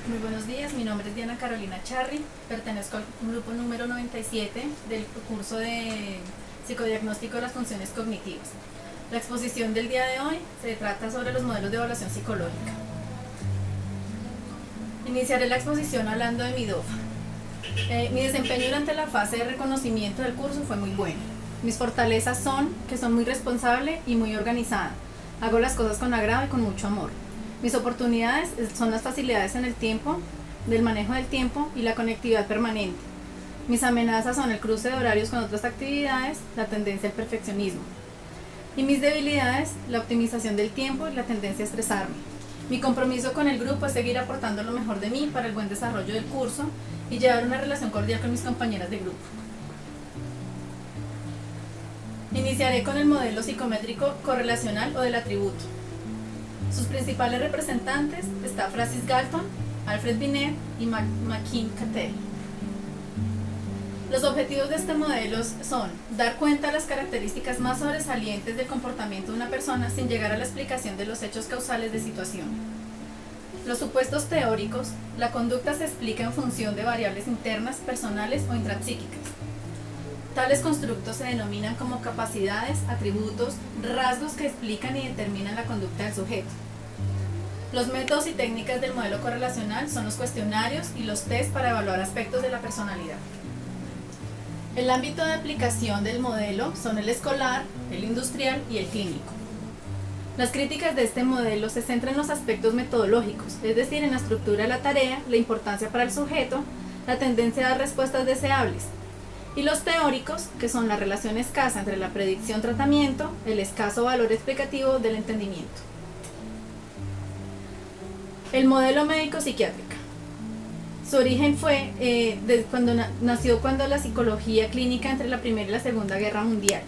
Muy buenos días, mi nombre es Diana Carolina Charri, pertenezco al grupo número 97 del curso de psicodiagnóstico de las funciones cognitivas. La exposición del día de hoy se trata sobre los modelos de evaluación psicológica. Iniciaré la exposición hablando de mi DOFA. Mi desempeño durante la fase de reconocimiento del curso fue muy bueno. Mis fortalezas son que soy muy responsable y muy organizada. Hago las cosas con agrado y con mucho amor. Mis oportunidades son las facilidades en el tiempo, del manejo del tiempo y la conectividad permanente. Mis amenazas son el cruce de horarios con otras actividades, la tendencia al perfeccionismo. Y mis debilidades, la optimización del tiempo y la tendencia a estresarme. Mi compromiso con el grupo es seguir aportando lo mejor de mí para el buen desarrollo del curso y llevar una relación cordial con mis compañeras de grupo. Iniciaré con el modelo psicométrico correlacional o del atributo. Sus principales representantes está Francis Galton, Alfred Binet y McKean Cattell. Los objetivos de este modelo son dar cuenta de las características más sobresalientes del comportamiento de una persona sin llegar a la explicación de los hechos causales de situación. Los supuestos teóricos, la conducta se explica en función de variables internas, personales o intrapsíquicas. Tales constructos se denominan como capacidades, atributos, rasgos que explican y determinan la conducta del sujeto. Los métodos y técnicas del modelo correlacional son los cuestionarios y los test para evaluar aspectos de la personalidad. El ámbito de aplicación del modelo son el escolar, el industrial y el clínico. Las críticas de este modelo se centran en los aspectos metodológicos, es decir, en la estructura de la tarea, la importancia para el sujeto, la tendencia a dar respuestas deseables. Y los teóricos, que son la relación escasa entre la predicción-tratamiento, el escaso valor explicativo del entendimiento. El modelo médico-psiquiátrico. Su origen fue nació cuando la psicología clínica entre la Primera y la Segunda Guerra Mundial.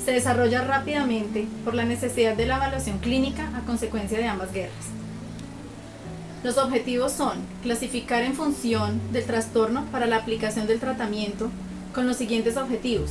Se desarrolla rápidamente por la necesidad de la evaluación clínica a consecuencia de ambas guerras. Los objetivos son clasificar en función del trastorno para la aplicación del tratamiento con los siguientes objetivos: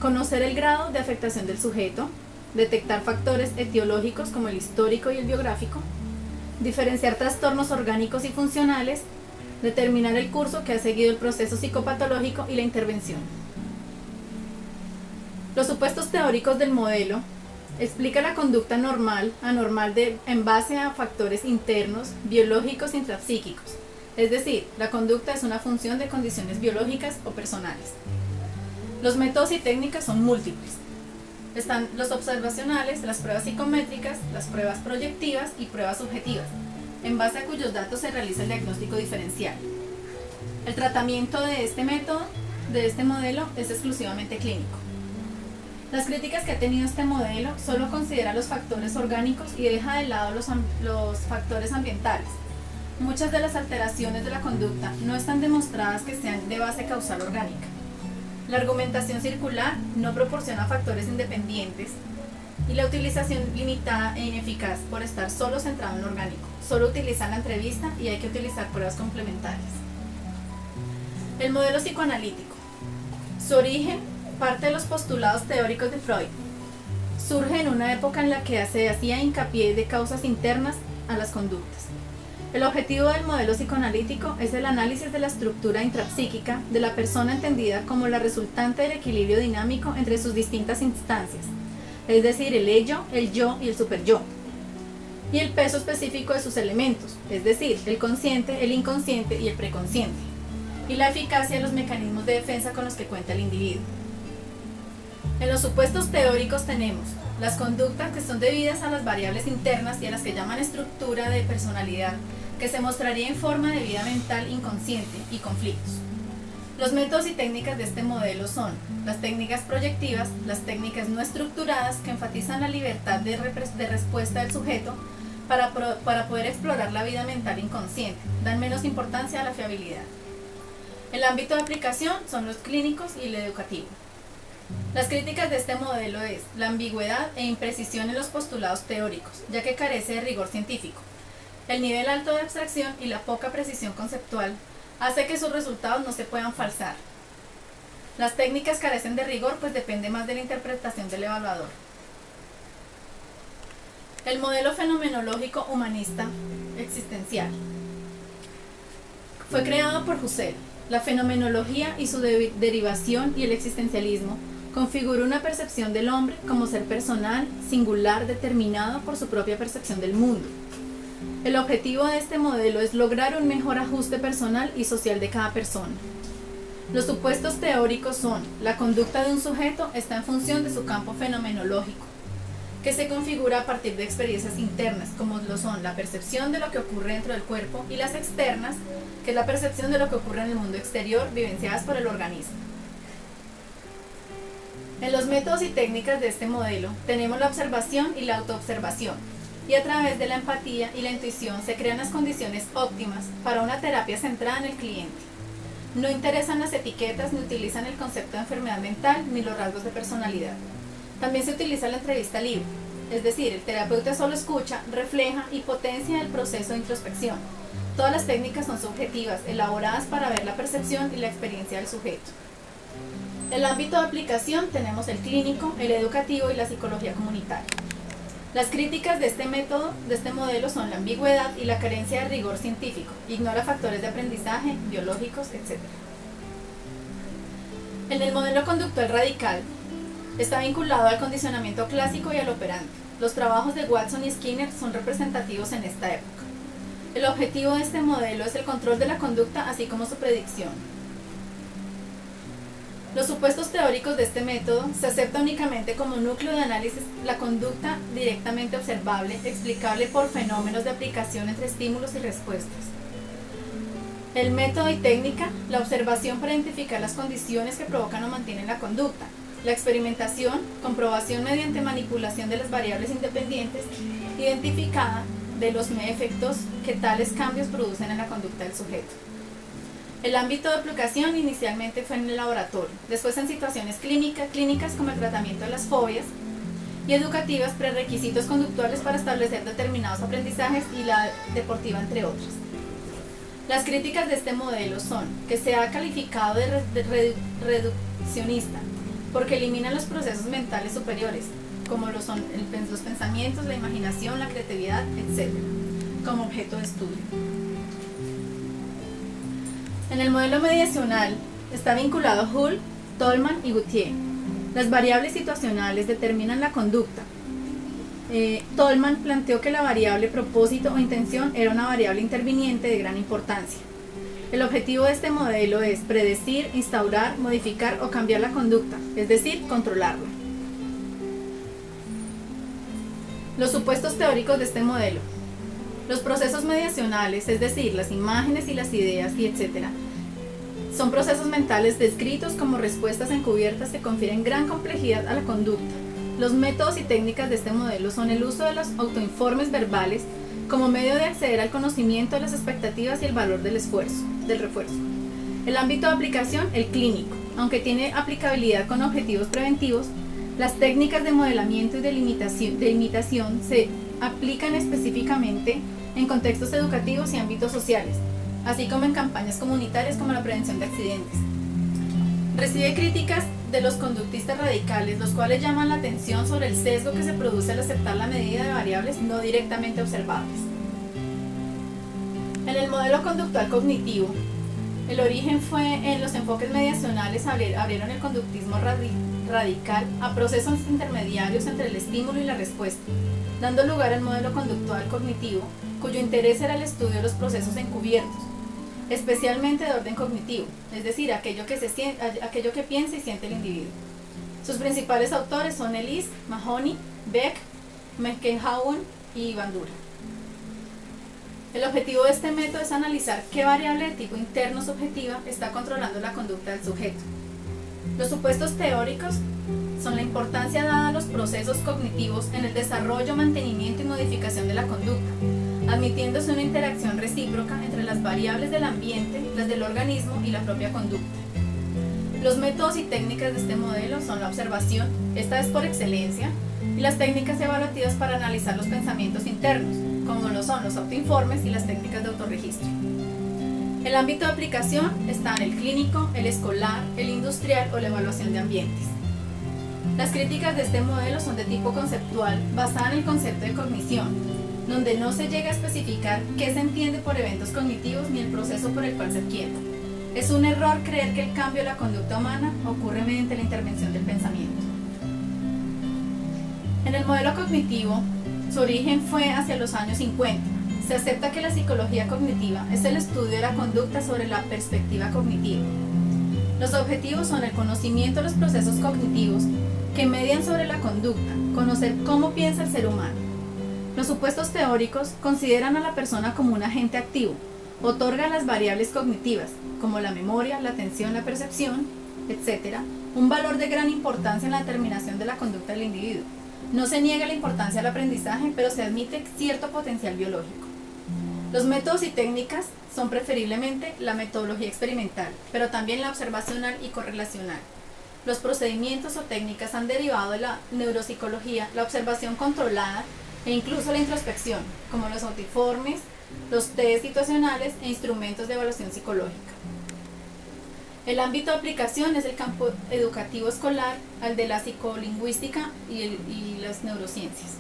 conocer el grado de afectación del sujeto, detectar factores etiológicos como el histórico y el biográfico, diferenciar trastornos orgánicos y funcionales, determinar el curso que ha seguido el proceso psicopatológico y la intervención. Los supuestos teóricos del modelo explica la conducta normal, anormal en base a factores internos, biológicos e intrapsíquicos. Es decir, la conducta es una función de condiciones biológicas o personales. Los métodos y técnicas son múltiples. Están los observacionales, las pruebas psicométricas, las pruebas proyectivas y pruebas subjetivas, en base a cuyos datos se realiza el diagnóstico diferencial. El tratamiento de este modelo, es exclusivamente clínico. Las críticas que ha tenido este modelo solo considera los factores orgánicos y deja de lado los factores ambientales. Muchas de las alteraciones de la conducta no están demostradas que sean de base causal orgánica. La argumentación circular no proporciona factores independientes y la utilización limitada e ineficaz por estar solo centrado en lo orgánico. Solo utilizan la entrevista y hay que utilizar pruebas complementarias. El modelo psicoanalítico. Su origen parte de los postulados teóricos de Freud. Surge en una época en la que se hacía hincapié de causas internas a las conductas. El objetivo del modelo psicoanalítico es el análisis de la estructura intrapsíquica de la persona entendida como la resultante del equilibrio dinámico entre sus distintas instancias, es decir, el ello, el yo y el superyo, y el peso específico de sus elementos, es decir, el consciente, el inconsciente y el preconsciente, y la eficacia de los mecanismos de defensa con los que cuenta el individuo. En los supuestos teóricos tenemos las conductas que son debidas a las variables internas y a las que llaman estructura de personalidad, que se mostraría en forma de vida mental inconsciente y conflictos. Los métodos y técnicas de este modelo son las técnicas proyectivas, las técnicas no estructuradas que enfatizan la libertad de respuesta del sujeto para poder explorar la vida mental inconsciente, dan menos importancia a la fiabilidad. El ámbito de aplicación son los clínicos y el educativo. Las críticas de este modelo es la ambigüedad e imprecisión en los postulados teóricos, ya que carece de rigor científico. El nivel alto de abstracción y la poca precisión conceptual hace que sus resultados no se puedan falsar. Las técnicas carecen de rigor, pues depende más de la interpretación del evaluador. El modelo fenomenológico humanista existencial. Fue creado por Husserl. La fenomenología y su derivación y el existencialismo configura una percepción del hombre como ser personal, singular, determinado por su propia percepción del mundo. El objetivo de este modelo es lograr un mejor ajuste personal y social de cada persona. Los supuestos teóricos son: la conducta de un sujeto está en función de su campo fenomenológico, que se configura a partir de experiencias internas, como lo son la percepción de lo que ocurre dentro del cuerpo, y las externas, que es la percepción de lo que ocurre en el mundo exterior, vivenciadas por el organismo. En los métodos y técnicas de este modelo tenemos la observación y la autoobservación, y a través de la empatía y la intuición se crean las condiciones óptimas para una terapia centrada en el cliente. No interesan las etiquetas ni utilizan el concepto de enfermedad mental ni los rasgos de personalidad. También se utiliza la entrevista libre, es decir, el terapeuta solo escucha, refleja y potencia el proceso de introspección. Todas las técnicas son subjetivas, elaboradas para ver la percepción y la experiencia del sujeto. En el ámbito de aplicación tenemos el clínico, el educativo y la psicología comunitaria. Las críticas de este modelo son la ambigüedad y la carencia de rigor científico, ignora factores de aprendizaje, biológicos, etc. En el modelo conductual radical, está vinculado al condicionamiento clásico y al operante. Los trabajos de Watson y Skinner son representativos en esta época. El objetivo de este modelo es el control de la conducta, así como su predicción. Los supuestos teóricos de este método se acepta únicamente como núcleo de análisis la conducta directamente observable, explicable por fenómenos de aplicación entre estímulos y respuestas. El método y técnica, la observación para identificar las condiciones que provocan o mantienen la conducta. La experimentación, comprobación mediante manipulación de las variables independientes, identificada de los efectos que tales cambios producen en la conducta del sujeto. El ámbito de aplicación inicialmente fue en el laboratorio, después en situaciones clínicas como el tratamiento de las fobias, y educativas, prerequisitos conductuales para establecer determinados aprendizajes, y la deportiva, entre otras. Las críticas de este modelo son que se ha calificado de reduccionista, porque elimina los procesos mentales superiores, como lo son los pensamientos, la imaginación, la creatividad, etc., como objeto de estudio. En el modelo mediacional está vinculado Hull, Tolman y Gautier. Las variables situacionales determinan la conducta. Tolman planteó que la variable propósito o intención era una variable interviniente de gran importancia. El objetivo de este modelo es predecir, instaurar, modificar o cambiar la conducta, es decir, controlarla. Los supuestos teóricos de este modelo. Los procesos mediacionales, es decir, las imágenes y las ideas, y etc., son procesos mentales descritos como respuestas encubiertas que confieren gran complejidad a la conducta. Los métodos y técnicas de este modelo son el uso de los autoinformes verbales como medio de acceder al conocimiento de las expectativas y el valor del refuerzo. El ámbito de aplicación, el clínico. Aunque tiene aplicabilidad con objetivos preventivos, las técnicas de modelamiento y de imitación se aplican específicamente en contextos educativos y ámbitos sociales, así como en campañas comunitarias como la prevención de accidentes. Recibe críticas de los conductistas radicales, los cuales llaman la atención sobre el sesgo que se produce al aceptar la medida de variables no directamente observables. En el modelo conductual cognitivo, el origen fue en los enfoques mediacionales. Abrieron el conductismo radical a procesos intermediarios entre el estímulo y la respuesta, dando lugar al modelo conductual cognitivo, cuyo interés era el estudio de los procesos encubiertos, especialmente de orden cognitivo, es decir, aquello que piensa y siente el individuo. Sus principales autores son Ellis, Mahoney, Beck, McKeown y Bandura. El objetivo de este método es analizar qué variable de tipo interno subjetiva está controlando la conducta del sujeto. Los supuestos teóricos son la importancia dada a los procesos cognitivos en el desarrollo, mantenimiento y modificación de la conducta, admitiéndose una interacción recíproca entre las variables del ambiente, las del organismo y la propia conducta. Los métodos y técnicas de este modelo son la observación, esta es por excelencia, y las técnicas evaluativas para analizar los pensamientos internos, como lo son los autoinformes y las técnicas de autorregistro. El ámbito de aplicación está en el clínico, el escolar, el industrial o la evaluación de ambientes. Las críticas de este modelo son de tipo conceptual, basada en el concepto de cognición. donde no se llega a especificar qué se entiende por eventos cognitivos ni el proceso por el cual se adquiere. Es un error creer que el cambio de la conducta humana ocurre mediante la intervención del pensamiento. En el modelo cognitivo, su origen fue hacia los años 50. Se acepta que la psicología cognitiva es el estudio de la conducta sobre la perspectiva cognitiva. Los objetivos son el conocimiento de los procesos cognitivos que median sobre la conducta, conocer cómo piensa el ser humano. Los supuestos teóricos consideran a la persona como un agente activo, otorgan las variables cognitivas, como la memoria, la atención, la percepción, etc., un valor de gran importancia en la determinación de la conducta del individuo. No se niega la importancia del aprendizaje, pero se admite cierto potencial biológico. Los métodos y técnicas son preferiblemente la metodología experimental, pero también la observacional y correlacional. Los procedimientos o técnicas han derivado de la neuropsicología, la observación controlada e incluso la introspección, como los autiformes, los test situacionales e instrumentos de evaluación psicológica. El ámbito de aplicación es el campo educativo escolar, al de la psicolingüística y las neurociencias.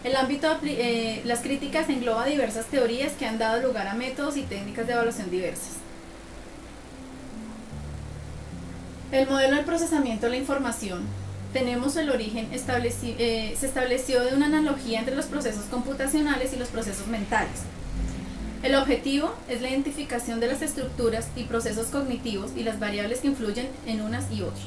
El ámbito de las críticas engloba diversas teorías que han dado lugar a métodos y técnicas de evaluación diversas. El modelo del procesamiento de la información. Tenemos el origen, se estableció de una analogía entre los procesos computacionales y los procesos mentales. El objetivo es la identificación de las estructuras y procesos cognitivos y las variables que influyen en unas y otros.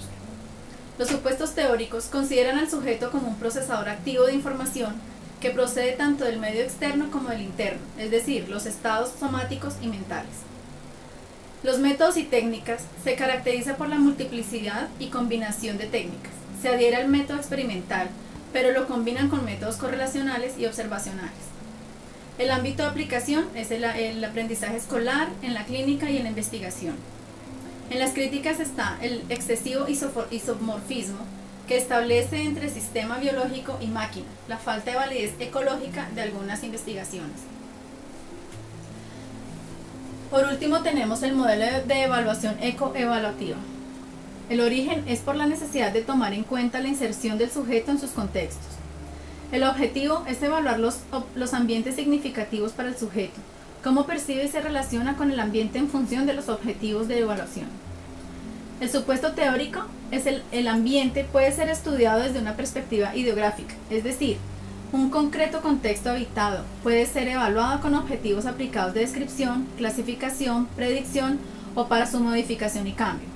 Los supuestos teóricos consideran al sujeto como un procesador activo de información que procede tanto del medio externo como del interno, es decir, los estados somáticos y mentales. Los métodos y técnicas se caracterizan por la multiplicidad y combinación de técnicas. Se adhiere al método experimental, pero lo combinan con métodos correlacionales y observacionales. El ámbito de aplicación es el aprendizaje escolar, en la clínica y en la investigación. En las críticas está el excesivo isomorfismo, que establece entre sistema biológico y máquina, la falta de validez ecológica de algunas investigaciones. Por último tenemos el modelo de evaluación ecoevaluativa. El origen es por la necesidad de tomar en cuenta la inserción del sujeto en sus contextos. El objetivo es evaluar los ambientes significativos para el sujeto, cómo percibe y se relaciona con el ambiente en función de los objetivos de evaluación. El supuesto teórico es el ambiente puede ser estudiado desde una perspectiva ideográfica, es decir, un concreto contexto habitado puede ser evaluado con objetivos aplicados de descripción, clasificación, predicción o para su modificación y cambio.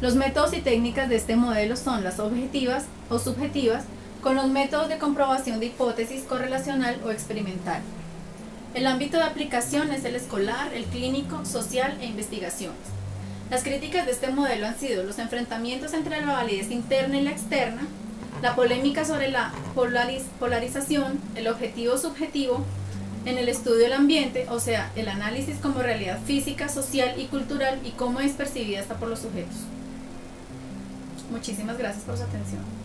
Los métodos y técnicas de este modelo son las objetivas o subjetivas, con los métodos de comprobación de hipótesis correlacional o experimental. El ámbito de aplicación es el escolar, el clínico, social e investigaciones. Las críticas de este modelo han sido los enfrentamientos entre la validez interna y la externa, la polémica sobre la polarización, el objetivo subjetivo en el estudio del ambiente, o sea, el análisis como realidad física, social y cultural y cómo es percibida hasta por los sujetos. Muchísimas gracias por su atención.